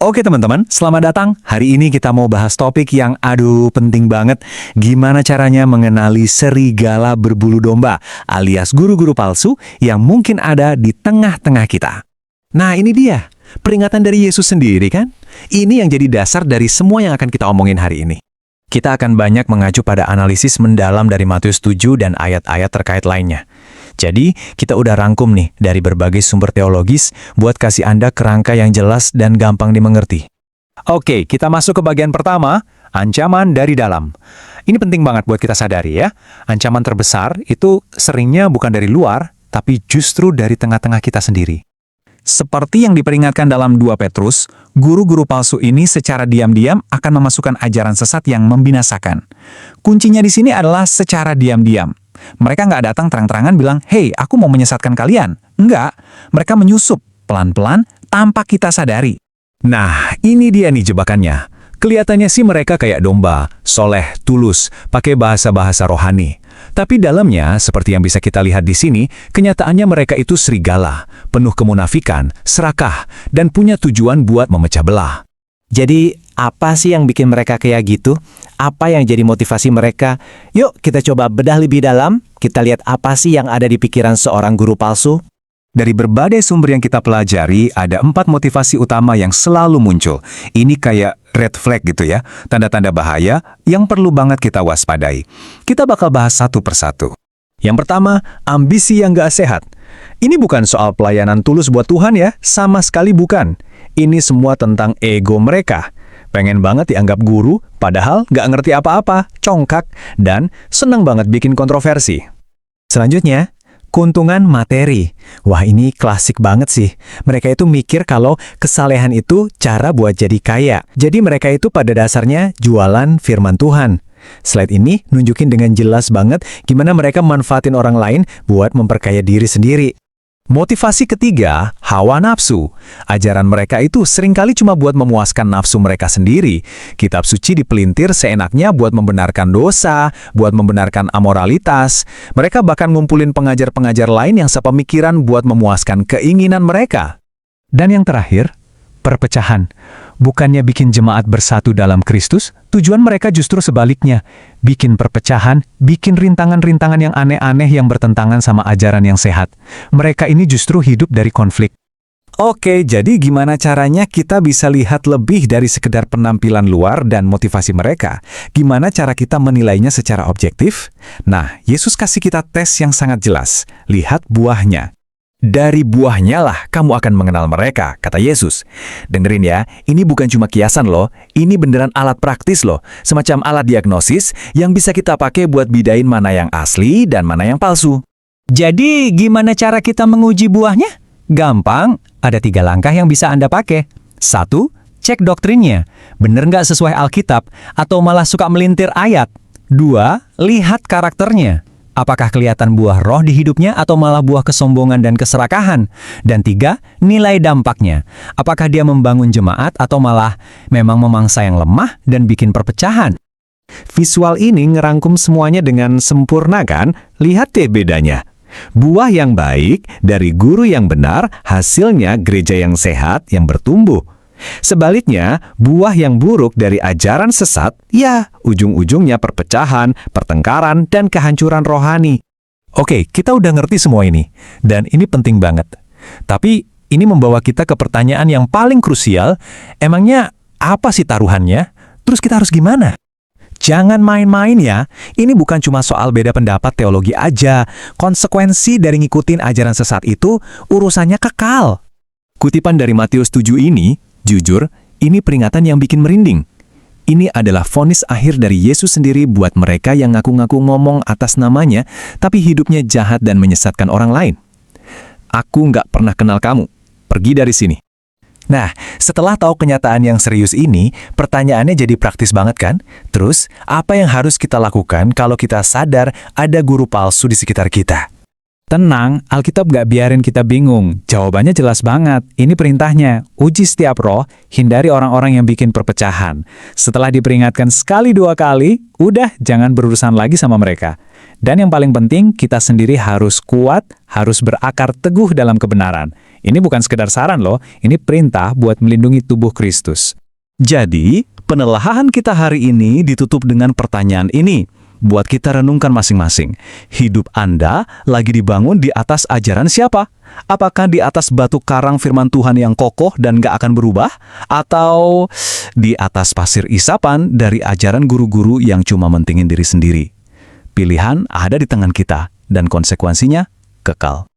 Oke teman-teman, selamat datang. Hari ini kita mau bahas topik yang penting banget. Gimana caranya mengenali serigala berbulu domba, alias guru-guru palsu yang mungkin ada di tengah-tengah kita. Nah ini dia, peringatan dari Yesus sendiri kan? Ini yang jadi dasar dari semua yang akan kita omongin hari ini. Kita akan banyak mengacu pada analisis mendalam dari Matius 7 dan ayat-ayat terkait lainnya. Jadi, kita udah rangkum nih dari berbagai sumber teologis buat kasih Anda kerangka yang jelas dan gampang dimengerti. Oke, kita masuk ke bagian pertama, ancaman dari dalam. Ini penting banget buat kita sadari ya. Ancaman terbesar itu seringnya bukan dari luar, tapi justru dari tengah-tengah kita sendiri. Seperti yang diperingatkan dalam 2 Petrus, guru-guru palsu ini secara diam-diam akan memasukkan ajaran sesat yang membinasakan. Kuncinya di sini adalah secara diam-diam. Mereka nggak datang terang-terangan bilang, "Hei, aku mau menyesatkan kalian." Enggak, mereka menyusup pelan-pelan tanpa kita sadari. Nah, ini dia nih jebakannya. Kelihatannya sih mereka kayak domba, soleh, tulus, pakai bahasa-bahasa rohani. Tapi dalamnya, seperti yang bisa kita lihat di sini, kenyataannya mereka itu serigala, penuh kemunafikan, serakah, dan punya tujuan buat memecah belah. Jadi, apa sih yang bikin mereka kayak gitu? Apa yang jadi motivasi mereka? Yuk, kita coba bedah lebih dalam. Kita lihat apa sih yang ada di pikiran seorang guru palsu. Dari berbagai sumber yang kita pelajari, ada 4 motivasi utama yang selalu muncul. Ini kayak red flag gitu ya, tanda-tanda bahaya yang perlu banget kita waspadai. Kita bakal bahas satu persatu. Yang pertama, ambisi yang gak sehat. Ini bukan soal pelayanan tulus buat Tuhan ya, sama sekali bukan. Ini semua tentang ego mereka. Pengen banget dianggap guru, padahal gak ngerti apa-apa, congkak, dan senang banget bikin kontroversi. Selanjutnya, keuntungan materi. Wah, ini klasik banget sih. Mereka itu mikir kalau kesalehan itu cara buat jadi kaya. Jadi mereka itu pada dasarnya jualan firman Tuhan. Slide ini nunjukin dengan jelas banget gimana mereka manfaatin orang lain buat memperkaya diri sendiri. Motivasi ketiga, hawa nafsu. Ajaran mereka itu seringkali cuma buat memuaskan nafsu mereka sendiri. Kitab suci dipelintir seenaknya buat membenarkan dosa, buat membenarkan amoralitas. Mereka bahkan ngumpulin pengajar-pengajar lain yang sepemikiran buat memuaskan keinginan mereka. Dan yang terakhir, perpecahan. Bukannya bikin jemaat bersatu dalam Kristus, tujuan mereka justru sebaliknya. Bikin perpecahan, bikin rintangan-rintangan yang aneh-aneh yang bertentangan sama ajaran yang sehat. Mereka ini justru hidup dari konflik. Oke, jadi gimana caranya kita bisa lihat lebih dari sekedar penampilan luar dan motivasi mereka? Gimana cara kita menilainya secara objektif? Nah, Yesus kasih kita tes yang sangat jelas. Lihat buahnya. Dari buahnya lah kamu akan mengenal mereka, kata Yesus. Dengerin ya, ini bukan cuma kiasan loh, ini beneran alat praktis loh. Semacam alat diagnosis yang bisa kita pakai buat bedain mana yang asli dan mana yang palsu. Jadi gimana cara kita menguji buahnya? Gampang, ada 3 langkah yang bisa Anda pakai. 1, cek doktrinnya. Bener nggak sesuai Alkitab atau malah suka melintir ayat? 2, lihat karakternya. Apakah kelihatan buah roh di hidupnya atau malah buah kesombongan dan keserakahan? Dan 3, nilai dampaknya. Apakah dia membangun jemaat atau malah memang memangsa yang lemah dan bikin perpecahan? Visual ini ngerangkum semuanya dengan sempurna kan? Lihat deh bedanya. Buah yang baik dari guru yang benar, hasilnya gereja yang sehat yang bertumbuh. Sebaliknya, buah yang buruk dari ajaran sesat, ya ujung-ujungnya perpecahan, pertengkaran, dan kehancuran rohani. Oke, kita udah ngerti semua ini, dan ini penting banget. Tapi ini membawa kita ke pertanyaan yang paling krusial, emangnya apa sih taruhannya? Terus kita harus gimana? Jangan main-main ya, ini bukan cuma soal beda pendapat teologi aja. Konsekuensi dari ngikutin ajaran sesat itu urusannya kekal. Kutipan dari Matius 7 ini, jujur, ini peringatan yang bikin merinding. Ini adalah vonis akhir dari Yesus sendiri buat mereka yang ngaku-ngaku ngomong atas namanya, tapi hidupnya jahat dan menyesatkan orang lain. Aku nggak pernah kenal kamu. Pergi dari sini. Nah, setelah tahu kenyataan yang serius ini, pertanyaannya jadi praktis banget kan? Terus, apa yang harus kita lakukan kalau kita sadar ada guru palsu di sekitar kita? Tenang, Alkitab gak biarin kita bingung. Jawabannya jelas banget. Ini perintahnya, uji setiap roh, hindari orang-orang yang bikin perpecahan. Setelah diperingatkan sekali 2 kali, udah jangan berurusan lagi sama mereka. Dan yang paling penting, kita sendiri harus kuat, harus berakar teguh dalam kebenaran. Ini bukan sekedar saran loh, ini perintah buat melindungi tubuh Kristus. Jadi, penelahan kita hari ini ditutup dengan pertanyaan ini. Buat kita renungkan masing-masing. Hidup Anda lagi dibangun di atas ajaran siapa? Apakah di atas batu karang firman Tuhan yang kokoh dan gak akan berubah? Atau di atas pasir isapan dari ajaran guru-guru yang cuma mentingin diri sendiri? Pilihan ada di tangan kita, dan konsekuensinya kekal.